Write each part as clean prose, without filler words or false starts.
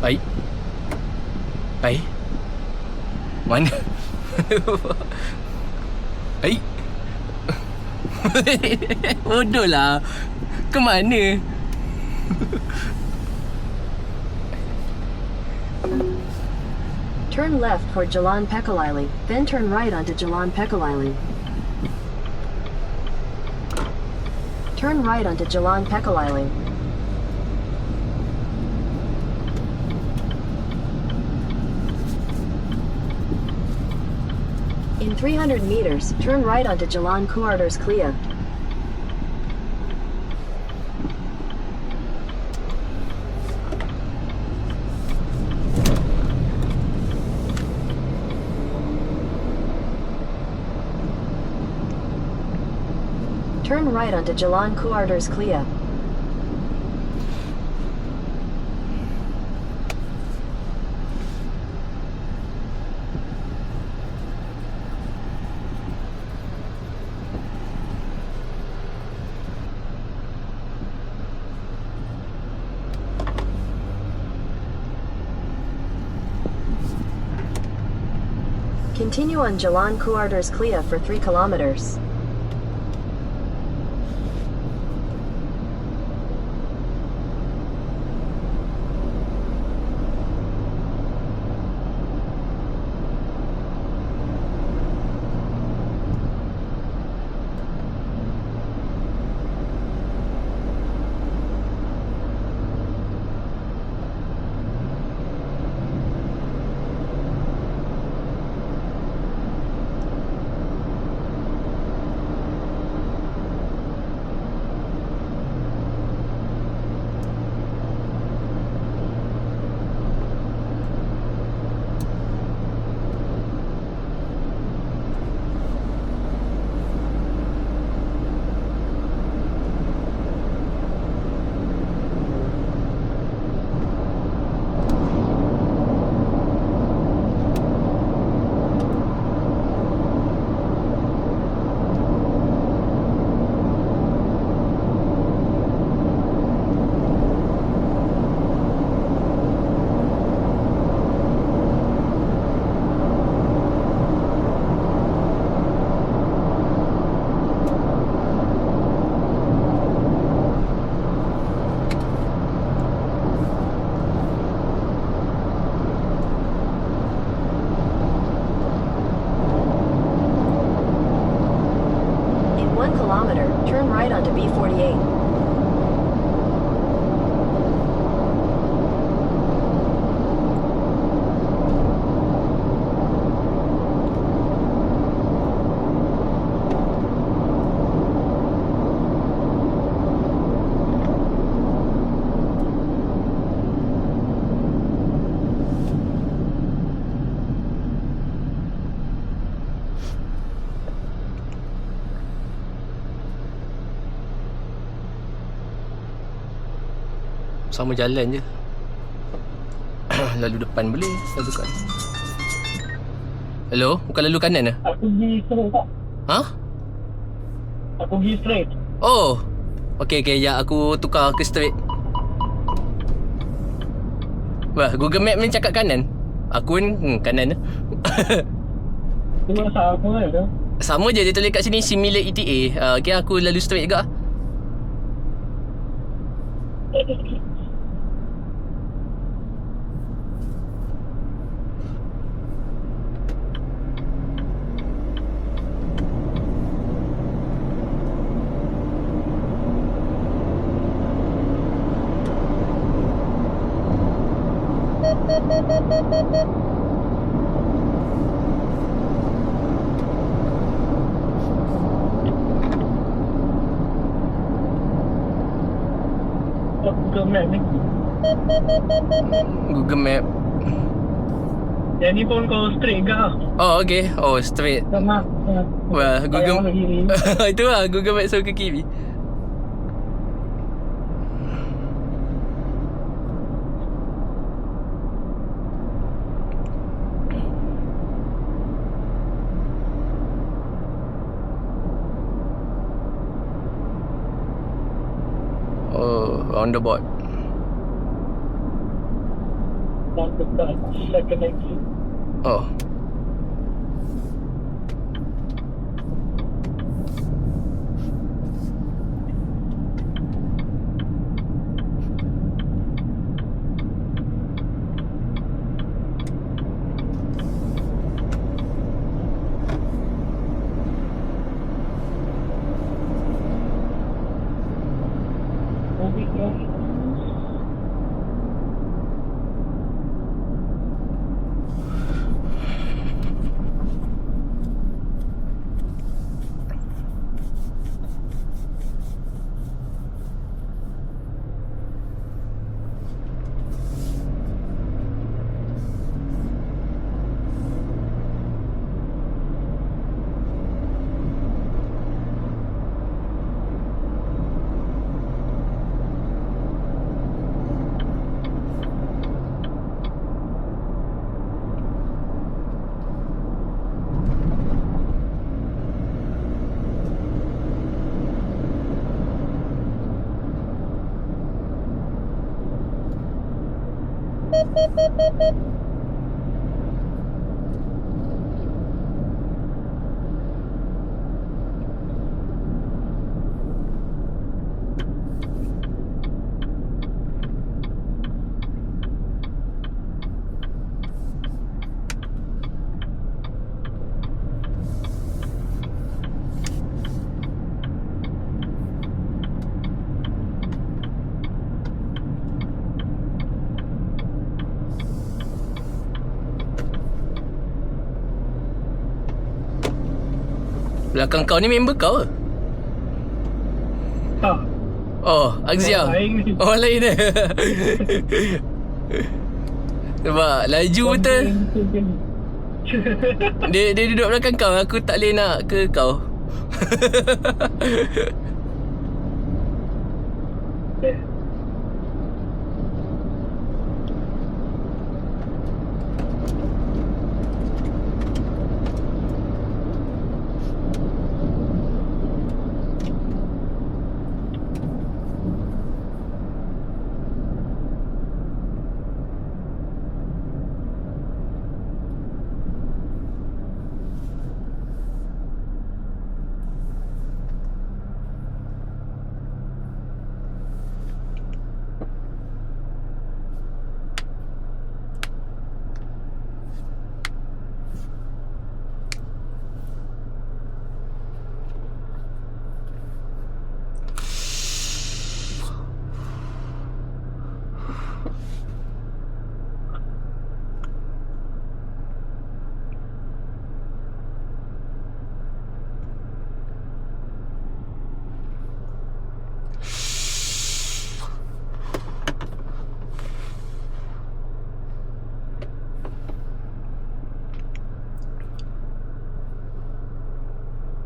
Ai. Ai. Mana? Ai. Bodoh lah. Ke mana? Turn left for Jalan Pekalili, then turn right onto Jalan Pekalili. Turn right onto Jalan Pekalili. In 300 meters, turn right onto Jalan Kuarters Klia. Turn right onto Jalan Kuarters Klia. Continue on Jalan Kuarters Klia for 3 kilometers. Turn right onto B48. Sama jalan je. Lalu depan boleh, lalu kanan. Hello, bukan lalu kanan lah? Aku pergi straight tak? Ha? Aku pergi straight. Oh. Okey, ya, aku tukar ke straight. Wah, Google Map ni cakap kanan. Aku pun kanan lah. Tu masa aku kan tu. Sama je, dia tulis kat sini similar ETA. Okay, aku lalu straight juga. Google Map ni. Google Map. Yang ni pun kau straight ke? Oh, okay. Oh, straight. Sama. Wah, Google Map. Itu lah, Google Map suruh ke kiri. Oh, roundabout. Tak koneksi. Oh. Belakang kau ni member kau ke? Ha. Oh, Axia. Lain ni. Oh, lain dia. Sebab laju betul. Dia duduk belakang kau. Aku tak boleh nak ke kau.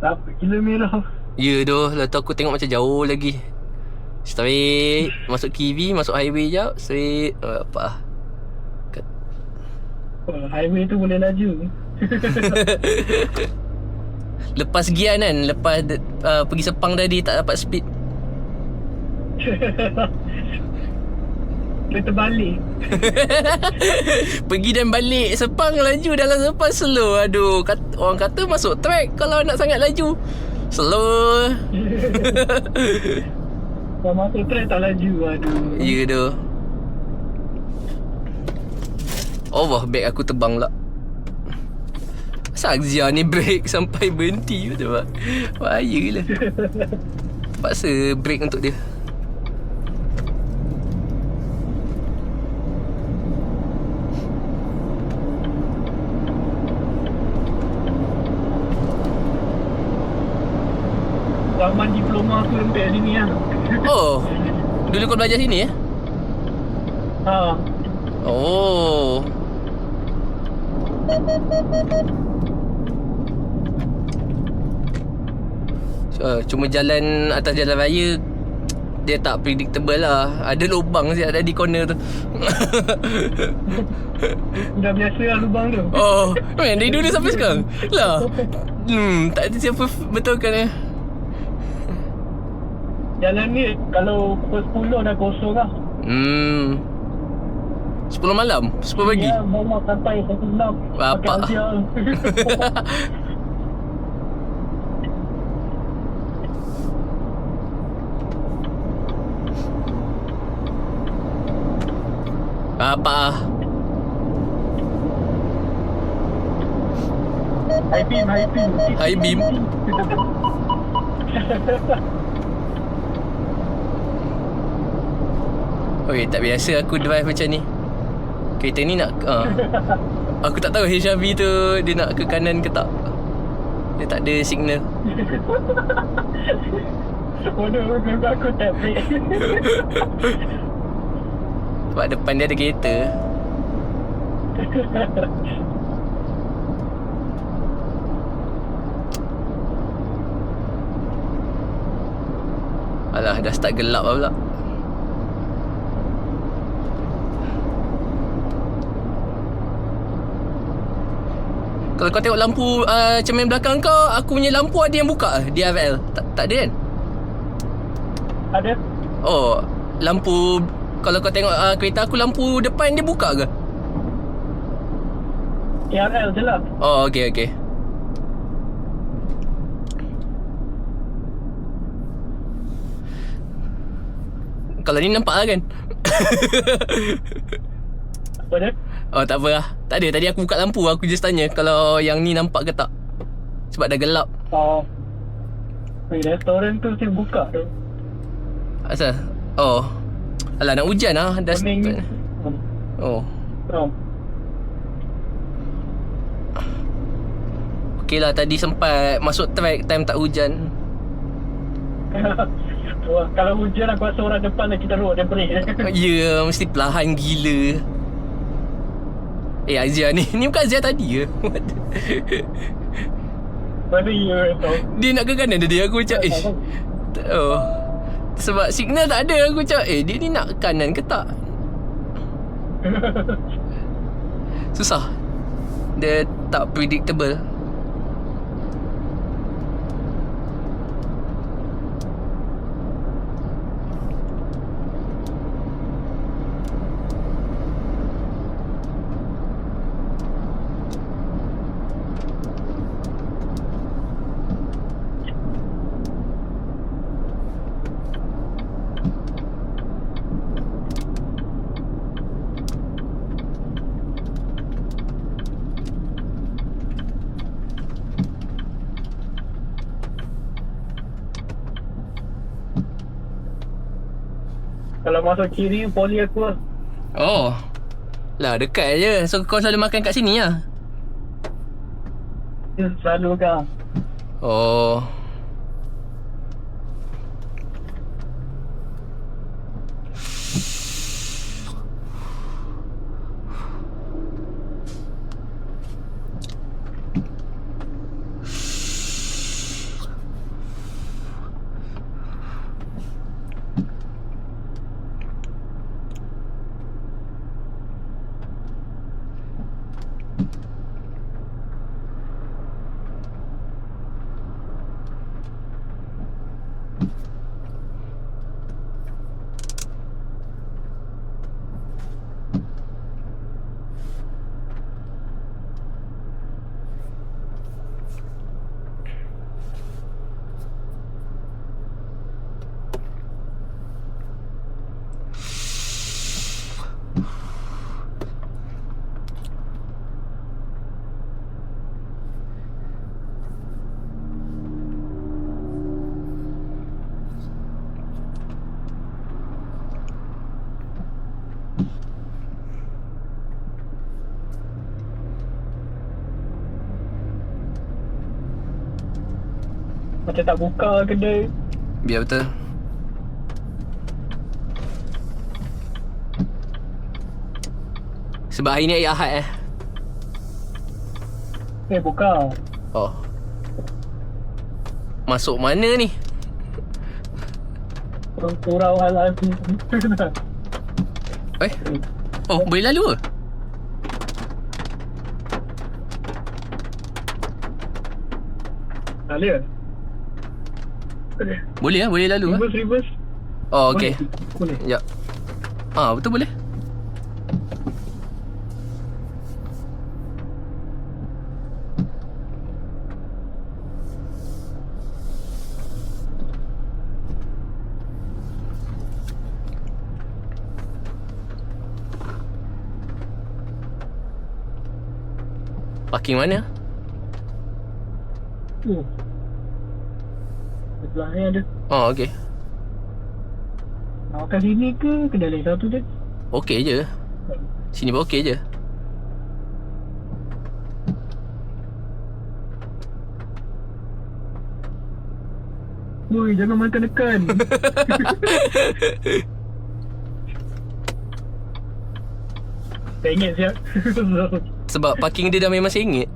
Apa gila merah. Ya doh, lah tu aku tengok macam jauh lagi. Straight masuk KV, masuk highway jap, straight apa. Highway tu boleh laju. Lepas gian kan, lepas pergi Sepang tadi tak dapat speed. Dia terbalik. Pergi dan balik Sepang laju, dalam Sepang slow. Aduh, orang kata masuk track kalau nak sangat laju. Slow. Kalau masuk track tak laju. Aduh. Ya tu. Allah, beg aku terbang lah. Axia ni break sampai berhenti betul tak? Bahaya lah. Paksa break untuk dia. Zaman diploma aku sampai sini lah. Oh, dulu kau belajar sini ya? Ha. Oh. Cuma jalan atas jalan raya dia tak predictable lah. Ada lubang siap ada di corner tu. Dah biasa lah lubang tu. Oh, man, dari dulu sampai sekarang. Lah. Tak ada siapa betulkan ya. Jalan ni kalau pukul 10 dah kosong lah. 10 malam? 10 pagi? Ya, bawa sampai 1 Bapak. Pakai siang. Bapak. High beam. High beam. Okay, tak biasa aku drive macam ni. Kereta ni nak aku tak tahu HRV tu dia nak ke kanan ke tak. Dia tak ada signal. Bodoh, aku tak break. Sebab depan dia ada kereta. Alah, dah start gelap lah pula. Kalau kau tengok lampu cermin belakang kau, aku punya lampu ada yang buka DRL. Tak ada kan? Ada? Oh, lampu. Kalau kau tengok kereta aku, lampu depan dia buka ke? KRL je lah. Oh, okey. Kalau ni nampak lah kan? Apa dia? Oh, tak apa lah. Tak ada, tadi aku buka lampu. Aku just tanya kalau yang ni nampak ke tak. Sebab dah gelap. Oh. Restoran tu saya buka tu. Asal? Oh. Alah, nak hujan lah. Dah Kuning. start. Oh. Oh. Okey lah, tadi sempat masuk track time tak hujan. Wah, kalau hujan aku rasa orang depan lagi teruk dia break. Ya, mesti perlahan gila. Azia ni. Ni bukan Azia tadi ke? Mana ya tau. Dia nak ke kanan tadi. Aku macam oh. Sebab signal tak ada. Aku macam dia ni nak ke kanan ke tak? Susah. Dia tak predictable. Kalau masuk kiri poli aku lah. Oh. Lah, dekat je. So, kau selalu makan kat sini lah? Dia selalu kan. Oh. Macam tak buka kedai. Biar betul. Sebab hari ni hari Ahad Buka. Oh. Masuk mana ni? Surau halal. Oh, boleh lalu ke? Boleh. Boleh lah, boleh lalu lah. Reverse. Oh, okey. Boleh. Ya. Betul boleh. Parking mana? Oh. Sebelah ni ada. Oh, okey. Nak makan sini ke kedai lain satu je? Okey je. Sini pun okey je. Woi, jangan makan dekan. Pengit siap. Sebab parking dia dah memang RM1.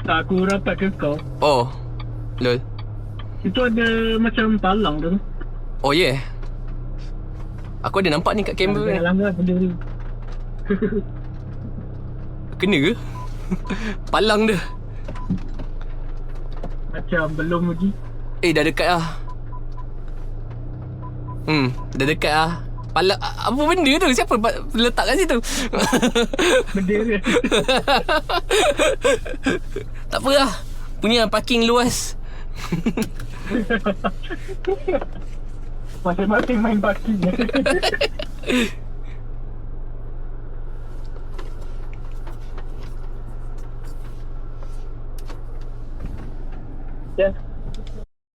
Tak, aku rapat ke kau. Oh. Lol. Itu ada macam palang tu. Oh yeah. Aku ada nampak ni kat kamera ni. Jangan langgar benda ni. Kena ke? Palang dia. Macam belum lagi. Dah dekat lah. Dah dekat lah. Palang, apa benda tu? Siapa letak kat situ? Benda dia. Tak apa lah. Punya parking luas. Masing-masing main parking.